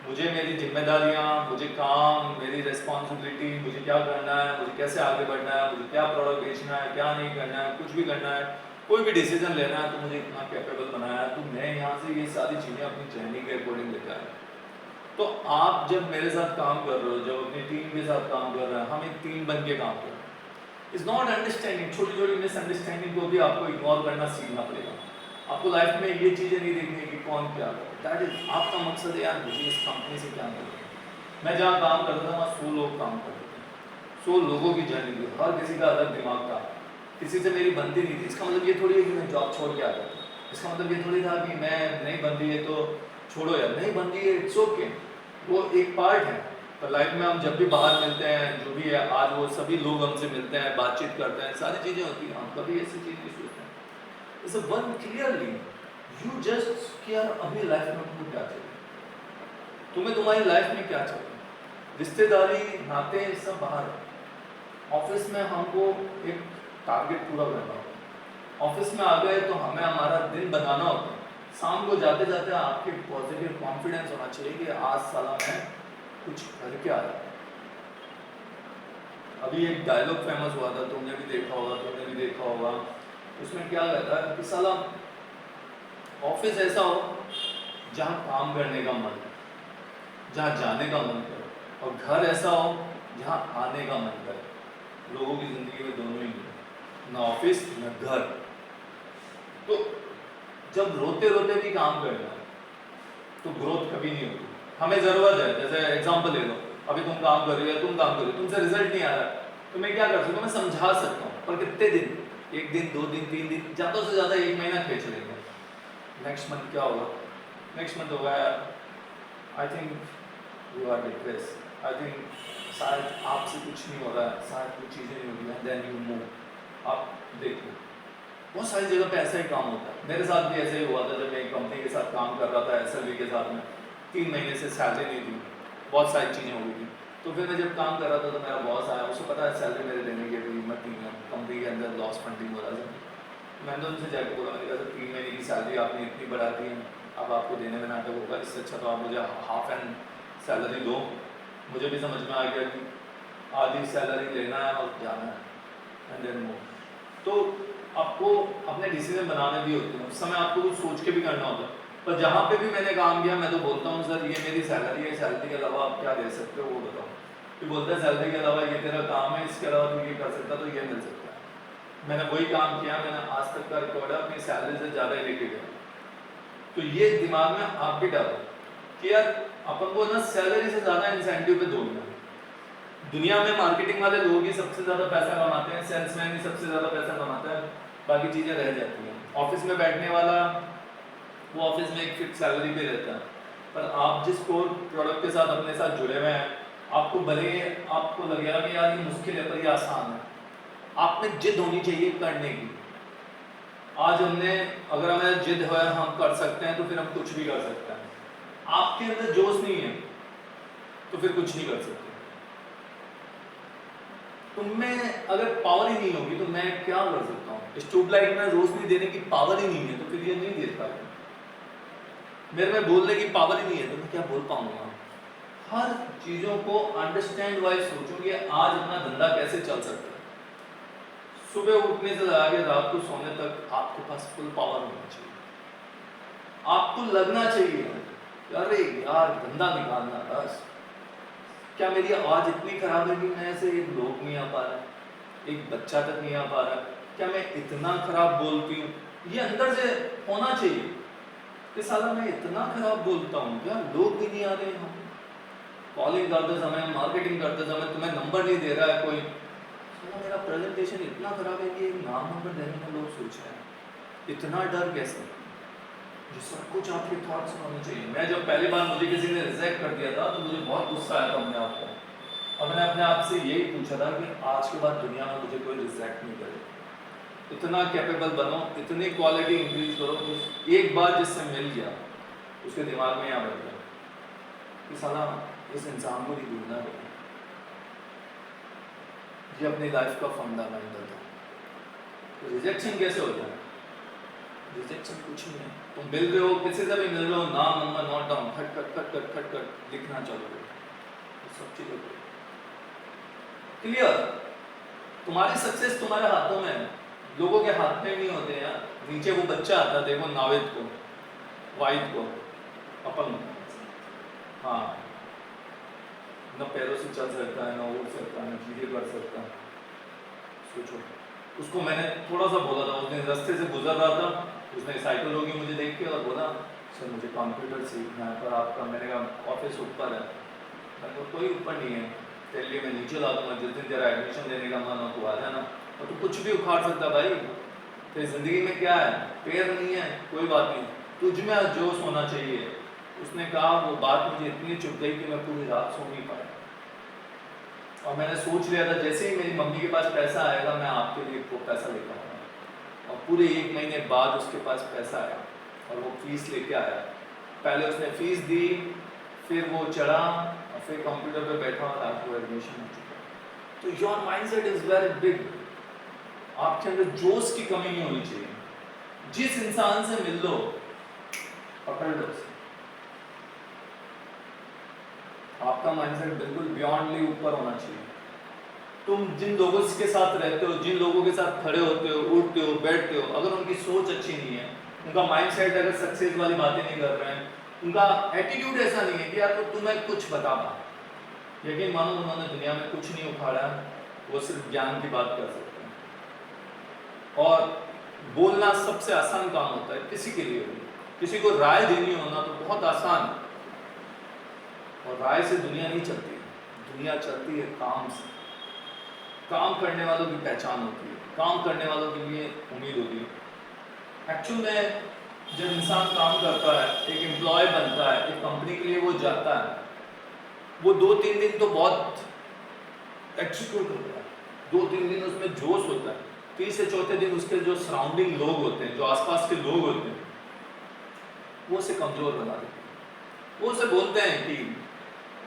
मुझे मेरी जिम्मेदारियाँ, मुझे काम, मेरी रिस्पॉन्सिबिलिटी, मुझे क्या करना है, मुझे कैसे आगे बढ़ना है, मुझे क्या प्रोडक्ट बेचना है, क्या नहीं करना है, कुछ भी करना है, कोई भी डिसीजन लेना है, तो मुझे इतना कैपेबल बनाया है। तो मैं यहाँ से ये सारी चीज़ें अपनी ट्रेनिंग के अकॉर्डिंग लेकर आया। तो आप जब मेरे साथ काम कर रहे हो, जब अपनी टीम के साथ काम कर रहे हैं, हम एक टीम बन के काम कर रहे हैं। इज नॉट अंडरस्टैंडिंग, छोटी छोटी मिसअंडरस्टैंडिंग को भी आपको इग्नोर करना सीखना पड़ेगा। आपको लाइफ में ये चीज़ें नहीं देखनी कि कौन क्या करे, दैट इज आपका मकसद है यार मुझे इस कंपनी से क्या मिलेगा। मैं जहाँ काम करता था वहाँ 100 लोग काम करते थे, 100 लोगों की जर्नी थी, हर किसी का अलग दिमाग था, किसी से मेरी बनती नहीं थी, इसका मतलब ये थोड़ी है कि मैं जॉब छोड़ के आ जाता, इसका मतलब ये थोड़ी था कि मैं नहीं बन रही है तो छोड़ो यार, नहीं बन रही है इट्स ओके, वो एक पार्ट है। पर लाइफ में हम जब भी बाहर मिलते हैं, जो भी है, आज वो सभी लोग हमसे मिलते हैं, बातचीत करते हैं, सारी चीज़ें होती हैं, हम कभी ऐसी चीज़ नहीं सोचते हैं। It's one clearly you just कि यार अपनी लाइफ में तुमको क्या चाहिए, तुम्हें तुम्हारी लाइफ में क्या चाहिए। रिश्तेदारी, नाते, सब बाहर। ऑफिस में हमको एक टारगेट पूरा करना होता है, ऑफिस में आ गए तो हमें हमारा दिन बनाना होता है, शाम को जाते जाते आपके पॉजिटिव कॉन्फिडेंस होना चाहिए कि आज साला मैं कुछ करके आ रहा हूँ। अभी एक डायलॉग फेमस हुआ था, तुमने भी देखा होगा, उसमें क्या कहता है कि साला ऑफिस ऐसा हो जहाँ काम करने का मन है, जहाँ जाने का मन करे, और घर ऐसा हो जहाँ आने का मन करे। लोगों की जिंदगी में दोनों ही है, ना ऑफिस ना घर। तो जब रोते रोते भी काम करना है तो ग्रोथ कभी नहीं होगी। हमें जरूरत है, जैसे एग्जांपल ले लो, अभी तुम काम कर रहे हो, तुमसे रिजल्ट नहीं आ रहा, तो मैं क्या कर सकता हूँ, मैं समझा सकता हूँ, पर कितने दिन, एक दिन, 2 दिन, 3 दिन, ज़्यादा से ज़्यादा 1 महीना खींच लेंगे। नेक्स्ट मंथ क्या होगा, नेक्स्ट मंथ होगा यार I think you are depress, I think शायद आपसे कुछ नहीं हो रहा है, शायद कुछ चीज़ें नहीं हो रही हैं, देन यू मूव। आप देखो बहुत सारी जगह पे ऐसा ही काम होता है, मेरे साथ भी ऐसा ही हुआ था। जब मैं एक कंपनी के साथ काम कर रहा था, SLV के साथ में, 3 महीने से सैलरी नहीं दी, बहुत सारी चीज़ें हो गई थी। तो फिर मैं जब काम कर रहा था तो मेरा बॉस आया, उसको पता है सैलरी मेरे देने की कोई हिम्मत नहीं है, कंपनी के अंदर लॉस फंडिंग हो रहा था। मैंने तो उनसे जाकर बोला, मैंने कहा 3 महीने की सैलरी आपने इतनी बढ़ा दी है, अब आपको देने में नाटक होगा, इससे अच्छा तो आप मुझे हाफ एंड सैलरी दो। मुझे भी समझ में आ गया कि आधी सैलरी लेना है और जाना है, एंड देन मूव। तो आपको अपने डिसीजन बनाने भी होते हैं, उस समय आपको कुछ सोच के भी करना होता है। पर जहाँ पे भी मैंने काम किया, मैं तो बोलता हूँ सर ये मेरी सैलरी है, सैलरी के अलावा आप क्या दे सकते हो वो बताओ। फिर बोलता है सैलरी के अलावा ये तेरा काम है, इसके अलावा तू ये कर सकता तो ये मिल सकता है। मैंने वही काम किया, मैंने आज तक का रिकॉर्ड है, अपनी सैलरी से ज़्यादा ही लेके गया। तो ये दिमाग में आप भी डालो कि यार अपन को ना सैलरी से ज़्यादा इंसेंटिव पे दौड़ना है। दुनिया में मार्केटिंग वाले लोग ही सबसे ज़्यादा पैसा कमाते हैं, सेल्समैन ही सबसे ज़्यादा पैसा कमाता है, बाकी चीज़ें रह जाती हैं। ऑफिस में बैठने वाला वो ऑफिस में एक फिक्स सैलरी पे रहता है, पर आप जिस कोर प्रोडक्ट के साथ अपने साथ जुड़े हुए हैं, आपको भले आपको लगेगा कि यार ये मुश्किल है पर ये आसान है, आप में जिद होनी चाहिए करने की। आज हमने, अगर हमें जिद है हम कर सकते हैं तो फिर हम कुछ भी कर सकते हैं। आपके अंदर जोश नहीं है तो फिर कुछ नहीं कर सकते। तुम्हें अगर पावर ही नहीं होगी तो मैं क्या कर सकता हूँ? इस ट्यूबलाइट में रोशनी देने की पावर ही नहीं है तो फिर ये नहीं दे पाएगा। मेरे में बोलने की पावर ही नहीं है तो मैं क्या बोल पाऊंगा? हर चीजों को अंडरस्टैंड वाइज सोचो कि आज अपना धंधा कैसे चल सकता है। सुबह उठने से लगा के रात को सोने तक आपके पास फुल पावर होना चाहिए। आपको लगना चाहिए अरे यार धंधा निकालना बस। क्या मेरी आवाज इतनी खराब है कि मैं से एक लोग नहीं आ पा रहा, एक बच्चा तक नहीं आ पा रहा, क्या मैं इतना खराब बोलती हूँ? ये अंदर से होना चाहिए कि साला मैं इतना खराब बोलता हूँ, क्या लोग भी नहीं आ रहे हैं? कॉलिंग करते समय, मार्केटिंग करते समय तुम्हें नंबर नहीं दे रहा है कोई, साला मेरा प्रेजेंटेशन इतना खराब है कि नाम नंबर देने में लोग सोच रहे हैं। इतना डर कैसे? जो सब कुछ आपके थॉट्स में होने चाहिए। मैं जब पहली बार मुझे किसी ने रिजेक्ट कर दिया था तो मुझे बहुत गुस्सा आया था अपने आप को, और मैंने अपने आप से यही पूछा था कि आज के बाद दुनिया में मुझे कोई रिजेक्ट नहीं करे। इतना कैपेबल बनो, इतनी क्वालिटी इंक्रीज करो कि एक बार जिससे मिल गया उसके दिमाग में यहाँ बैठ गया कि साला इस इंसान को नहीं ढूंढना है। ये अपनी लाइफ का फंडामेंटल था। तो रिजेक्शन कैसे होता है? रिजेक्शन कुछ नहीं है, तुम मिल रहे हो किसी से भी मिल रहे हो, नाम नंबर नोट डाउन खट खट खट खट खट खट लिखना चालू करो, सब चीजें क्लियर। तुम्हारी सक्सेस तुम्हारे हाथों में है, लोगों के हाथ में नहीं होते हैं। नीचे वो बच्चा आता है, देखो नाविद को, वाहिद को, अपन, हाँ, न पैरों से चल सकता है, न उड़ सकता है, न चीजें कर सकता है। सोचो, उसको मैंने थोड़ा सा बोला था, उस दिन रास्ते से गुजर रहा था, उसने साइकिल होगी मुझे देख के और बोला सर मुझे कंप्यूटर सीखना है पर आपका, मैंने कहा ऑफिस ऊपर है, मैंने कहा कोई ऊपर नहीं है, दिल्ली में नीचे ला दूंगा, जिस दिन तेरा एडमिशन लेने का मन हो तो आ जाना। और तू कुछ भी उखाड़ सकता भाई। तेरी जिंदगी में क्या है, पैर नहीं है, कोई बात नहीं, तुझ में जोश होना चाहिए। उसने कहा, वो बात मुझे इतनी चुभ गई कि मैं पूरी रात सो नहीं पाया। और मैंने सोच लिया था जैसे ही मेरी मम्मी के पास पैसा आएगा मैं आपके लिए वो पैसा लेकर आऊँगा। और पूरे 1 महीने बाद उसके पास पैसा आया और वो फीस लेके आया। पहले उसने फीस दी, फिर वो चढ़ा और फिर कंप्यूटर पे बैठा और आपको एडमिशन हो चुका। तो your mindset is very big. आपके अंदर जोश की कमी नहीं होनी चाहिए। जिस इंसान से मिल लो पकड़ लो उसे। आपका माइंडसेट बिल्कुल बियॉन्डली ऊपर होना चाहिए। तुम जिन लोगों के साथ रहते हो, जिन लोगों के साथ खड़े होते हो, उठते हो, बैठते हो, अगर उनकी सोच अच्छी नहीं है, उनका माइंडसेट अगर सक्सेस वाली बातें नहीं कर रहे हैं, उनका एटीट्यूड ऐसा नहीं है कि यार तो तुम्हें कुछ बता पा, यकीन मानो उन्होंने दुनिया में कुछ नहीं उखाड़ा, वो सिर्फ ज्ञान की बात कर सकते हैं। और बोलना सबसे आसान काम होता है किसी के लिए भी। किसी को राय देनी हो ना तो बहुत आसान, और राय से दुनिया नहीं चलती, दुनिया चलती है काम से। काम करने वालों की पहचान होती है, काम करने वालों के लिए उम्मीद होती है। एक्चुअल में जब इंसान काम करता है, एक एम्प्लॉय बनता है, एक कंपनी के लिए वो जाता है, वो 2-3 दिन तो बहुत एक्सिक्यूट होता है, 2-3 दिन उसमें जोश होता है, 3 से चौथे दिन उसके जो सराउंडिंग लोग होते हैं, जो आसपास के लोग होते हैं, वो उसे कमजोर बना देते हैं। वो उसे बोलते हैं कि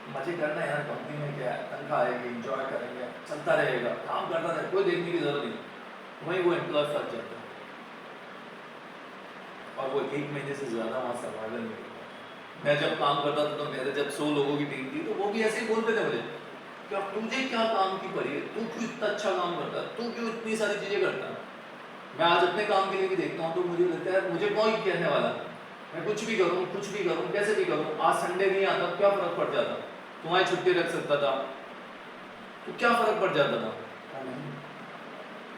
मजे करना है यार, कंपनी में क्या है, तनख्वाह आएगी, एंजॉय करेंगे, चलता रहेगा, काम करता रहेगा, कोई देखने की जरूरत नहीं। वहीं वो एम्प्लॉय फंस जाता है और वो 1 महीने से ज्यादा वहाँ सर्वाइवल नहीं करता। मैं जब काम करता था तो मेरे जब 100 लोगों की टीम थी तो वो भी ऐसे ही बोलते थे मुझे कि अब तुझे क्या काम की पड़ी है, तू क्यों इतना अच्छा काम करता है, तू क्यों इतनी सारी चीजें करता है। मैं आज अपने काम के लिए भी देखता हूँ तो मुझे लगता है मुझे कोई कहने वाला, मैं कुछ भी करूँ, कुछ भी करूँ, कैसे भी करूँ, आज संडे नहीं आता क्या फर्क पड़ जाता, तुम्हारी छुट्टी रख सकता था तो क्या फर्क पड़ जाता था। नहीं,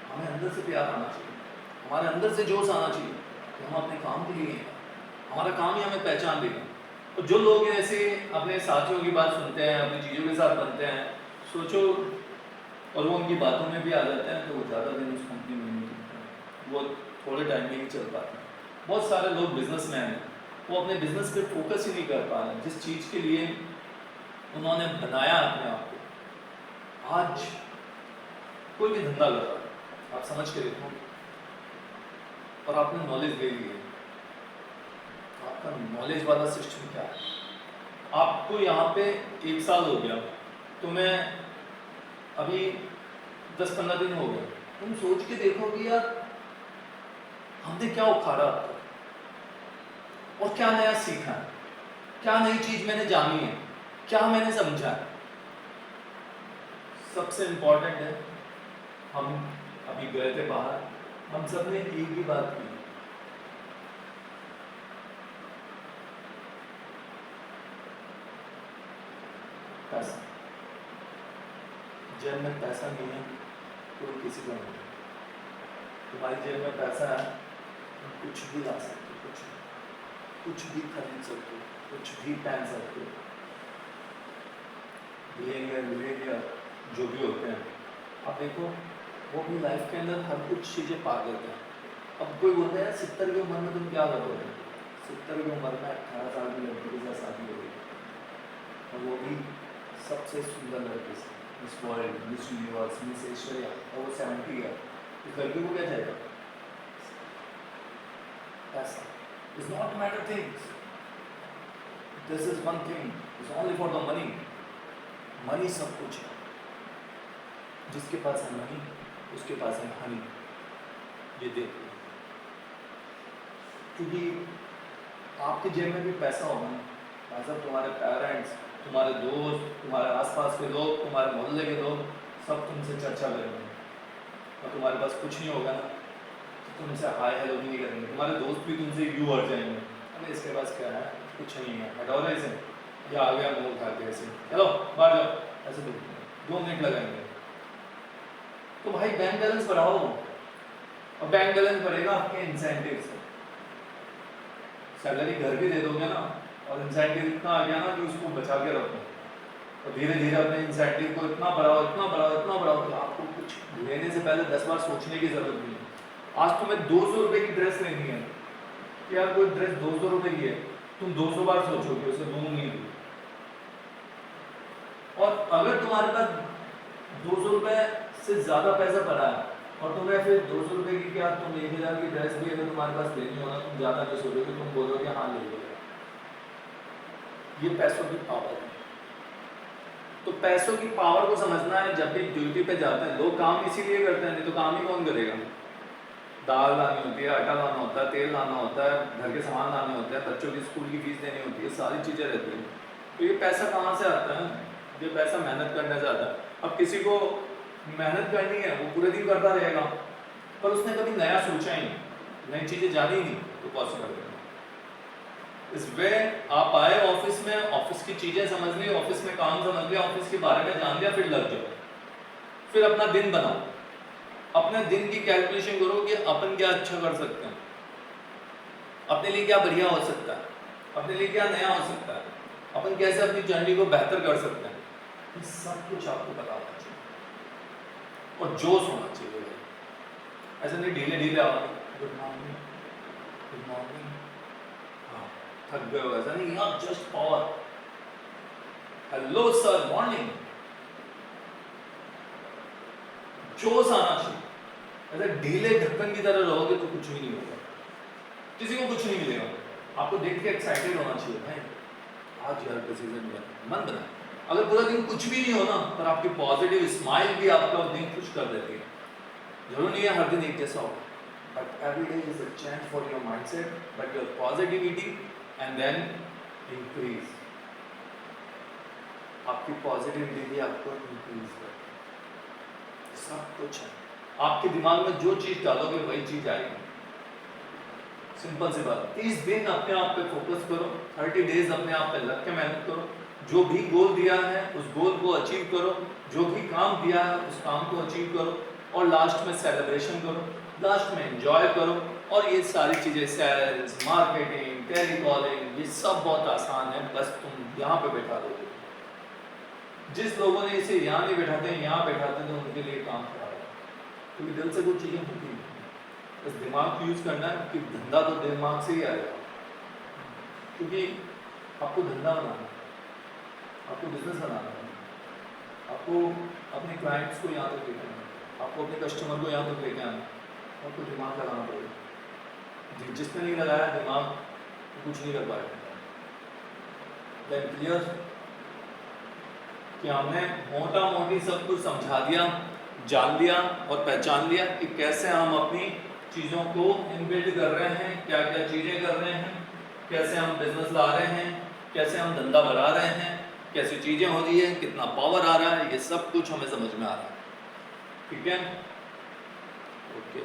हमें अंदर से प्यार आना चाहिए, हमारे अंदर से जोश आना चाहिए कि हम अपने काम के लिए, हमारा काम ही हमें पहचान देगा। और जो लोग ऐसे अपने साथियों की बात सुनते हैं, अपनी चीज़ों के साथ बनते हैं, सोचो, और वो उनकी बातों में भी आ जाते हैं तो वो ज़्यादा दिन उस कंपनी में नहीं टिकते, वो थोड़े टाइम में ही चल पाते हैं। बहुत सारे लोग बिजनेसमैन हैं, वो अपने बिजनेस पे फोकस ही नहीं कर पा रहे, जिस चीज़ के लिए उन्होंने बनाया अपने आप को। आज कोई भी धंधा कर रहा है, आप समझ के देखो, और आपने नॉलेज ले ली है, आपका नॉलेज वाला सिस्टम क्या है, आपको यहाँ पे 1 साल हो गया, तुम्हें अभी 10-15 दिन हो गए, तुम सोच के देखो कि यार हमने क्या उखाड़ा अब तक और क्या नया सीखा है, क्या नई चीज मैंने जानी है, क्या मैंने समझा है। सबसे इंपॉर्टेंट है, हम अभी गए थे बाहर, हम सब ने एक ही बात की, पैसा। जेब में पैसा नहीं है तो किसी को नहीं, तुम्हारी जेब में पैसा है तुम कुछ भी ला सकते हो, कुछ भी खरीद सकते हो, कुछ भी पहन सकते हो। बिहेवियर जो भी होते हैं, अब देखो वो अपनी लाइफ के अंदर हर कुछ चीज़ें पा लेते हैं। अब कोई बोलता है 70 की उम्र में तुम क्या करोगे, 70 की उम्र में 18 साल की लड़की के साथ शादी हो गई, और वो भी सबसे सुंदर लड़की से, miss world, miss universe, miss Asia, और वो 70 है, इस लड़की को क्या चाहिए? पैसा। It's not a matter things. This is one thing. It's only for the money. Money सब कुछ है। जिसके पास है मनी, उसके पास है हनी। ये देखो, क्योंकि आपके जेब में भी पैसा होगा ना, मतलब तुम्हारे पेरेंट्स, तुम्हारे दोस्त, तुम्हारे आसपास के लोग, तुम्हारे मोहल्ले के लोग सब तुमसे चर्चा करेंगे, और तुम्हारे पास कुछ नहीं होगा ना तो तुमसे हाय हेलो भी नहीं करेंगे, तुम्हारे दोस्त भी तुमसे यू हट जाएंगे, अरे इसके पास क्या है, कुछ नहीं है, हटाओ ना इसे, या आ गया मुँह खा के ऐसे, चलो बाहर जाओ, ऐसे 2 मिनट लगाएंगे। तो भाई बैंक बैलेंस बढ़ाओ, और बैंक बैलेंस बढ़ेगा आपके इंसेंटिव से। सैलरी घर भी दे दोगे ना, और इंसेंटिव इतना आ गया ना कि उसको बचा के रखो, और धीरे धीरे अपने इंसेंटिव को इतना बढ़ाओ, इतना बढ़ाओ, इतना बढ़ाओ कि आपको कुछ लेने से से पहले 10 बार सोचने की जरूरत नहीं है। आज तुम्हें 200 रुपए की ड्रेस लेनी है, यार कोई ड्रेस 200 रुपए की है, तुम 200 बार सोचोगे उसे दूं नहीं दूं। और अगर तुम्हारे पास 200 रुपए से ज्यादा पैसा पड़ा है और तुम्हें फिर 200 रुपए की क्या तुम 1000 की ड्रेस भी अगर तुम्हारे पास लेनी हो ना, तुम ज्यादा नहीं सोचोगे, तुम बोलोगे हाँ ले लो। ये पैसों की पावर है। तो पैसों की पावर को समझना है। जब भी ड्यूटी पे जाते हैं लोग काम इसीलिए करते हैं, नहीं तो काम ही कौन करेगा। दाल लानी होती है, आटा लाना होता है, तेल लाना होता है, घर के सामान लाने होते हैं, बच्चों की स्कूल की फीस देनी होती है, सारी चीज़ें रहती हैं। तो ये पैसा कहाँ से आता है? ये पैसा मेहनत करने से आता है। अब किसी को मेहनत करनी है, वो पूरे दिन करता रहेगा, पर उसने कभी नया सोचा ही नहीं, नई चीज़ें जानी ही नहीं, तो पॉसिबल है। इस वे आप आए ऑफिस में, ऑफिस की चीज़ें समझ ली, ऑफिस में काम समझ लिया, ऑफिस के बारे में जान लिया, फिर लग जाओ, फिर अपना दिन बनाओ, अपने दिन की कैलकुलेशन करो कि अपन क्या अच्छा कर सकते हैं, अपने लिए क्या बढ़िया हो सकता है, अपने लिए क्या नया हो सकता है, अपन कैसे अपनी जर्नी को बेहतर कर सकते हैं। ये सब कुछ आपको पता होना चाहिए और जोश होना चाहिए। ऐसा नहीं ढीले ढीले आओ, गुड मॉर्निंग, गुड मॉर्निंग, हाँ थक गए हो, ऐसा नहीं, यार just power, hello sir, morning, जोश आना चाहिए। अगर ढीले ढक्कन की तरह रहोगे तो कुछ भी नहीं होगा, किसी को कुछ नहीं मिलेगा। आपको देख के एक्साइटेड होना चाहिए, भाई आज यार किसी से मन बना। अगर पूरा दिन कुछ भी नहीं हो ना, पर आपकी पॉजिटिव स्माइल भी आपका दिन खुश कर देती है। जरूर नहीं है हर दिन एक जैसा हो, but every day is a change for your mindset, but your positivity and then increase. आपकी पॉजिटिविटी भी आपको इंक्रीज करती है। सब कुछ है, आपके दिमाग में जो चीज डालोगे वही चीज आएगी। सिंपल सी बात। 30 दिन अपने आप पे फोकस करो, 30 डेज अपने आप पे लग के मेहनत करो, जो भी गोल दिया है उस गोल को अचीव करो, जो भी काम दिया है उस काम को अचीव करो, और लास्ट में सेलिब्रेशन करो, लास्ट में एंजॉय करो। और ये सारी चीजें, सेल्स, मार्केटिंग, टेलीकॉलिंग, ये सब बहुत आसान है, बस तुम यहाँ पे बैठा दोगे। जिस लोगों ने इसे यहाँ नहीं बैठाते, यहाँ बैठाते तो उनके लिए काम खराब है, क्योंकि दिल से कुछ चीजें होती नहीं। बस दिमाग को यूज करना है कि धंधा तो दिमाग से ही आएगा, क्योंकि आपको धंधा बनाना है, आपको बिजनेस बनाना है, आपको अपने क्लाइंट्स को यहाँ तक लेकर आना, आपको अपने कस्टमर को यहाँ तक लेकर आना, आपको दिमाग लगाना पड़ेगा। जिसने नहीं लगाया दिमाग तो कुछ नहीं कर पाएगा। देन क्लियर कि हमने मोटा मोटी सब कुछ समझा दिया, जान लिया और पहचान लिया कि कैसे हम अपनी चीज़ों को इनबिल्ड कर रहे हैं, क्या क्या चीज़ें कर रहे हैं, कैसे हम बिजनेस ला रहे हैं, कैसे हम धंधा बढ़ा रहे हैं, कैसी चीज़ें हो रही है, कितना पावर आ रहा है, ये सब कुछ हमें समझ में आ रहा है। ठीक है, ओके।